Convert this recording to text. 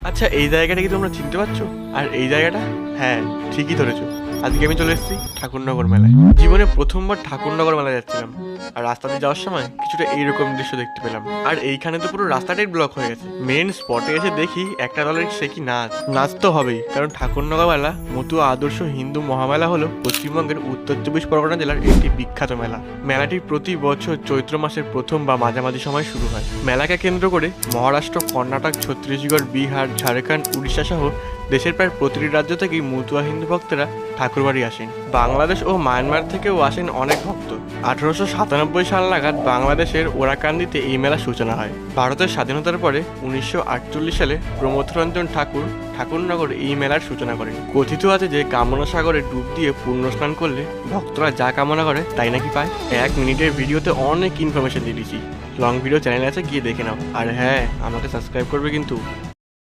আচ্ছা, এই জায়গাটা কি তোমরা চিনতে পারছো? আর এই জায়গাটা? হ্যাঁ, ঠিকই ধরেছো। আজকে আমি চলে এসেছি ঠাকুরনগর মেলায়। জীবনে প্রথমবার ঠাকুরনগর মেলায় যাচ্ছিলাম, আর রাস্তা দিয়ে যাওয়ার সময় কিছুটা এইরকম দৃশ্য দেখতে পেলাম। আর এইখানে তো পুরো রাস্তাটাই ব্লক হয়ে গেছে। মেন স্পটে এসে দেখি একটা দলের সে কি নাচ। নাচ তো হবেই, কারণ ঠাকুরনগর মেলা মতুয়া আদর্শ হিন্দু মহামেলা হলো পশ্চিমবঙ্গের উত্তর চব্বিশ পরগনা জেলার একটি বিখ্যাত মেলা। মেলাটি প্রতি বছর চৈত্র মাসের প্রথম বা মাঝামাঝি সময় শুরু হয়। মেলাকে কেন্দ্র করে মহারাষ্ট্র, কর্ণাটক, ছত্তিশগড়, বিহার, ঝাড়খণ্ড, উড়িষ্যা সহ দেশের প্রায় প্রতিটি রাজ্য থেকেই মতুয়া হিন্দু ভক্তরা ঠাকুরবাড়ি আসেন। বাংলাদেশ ও মায়ানমার থেকেও আসেন অনেক ভক্ত। 1897 সাল নাগাদ বাংলাদেশের ওরাকান্দিতে এই মেলার সূচনা হয়। ভারতের স্বাধীনতার পরে 1948 সালে প্রমথরঞ্জন ঠাকুর ঠাকুরনগর এই মেলার সূচনা করেন। কথিত আছে যে কামনা সাগরে ডুব দিয়ে পুণ্য স্নান করলে ভক্তরা যা কামনা করে তাই নাকি পায়। 1 মিনিটের ভিডিওতে অনেক ইনফরমেশন দিয়ে দিয়েছি। লং ভিডিও চ্যানেল আছে, গিয়ে দেখে নাও। আর হ্যাঁ, আমাকে সাবস্ক্রাইব করবে কিন্তু।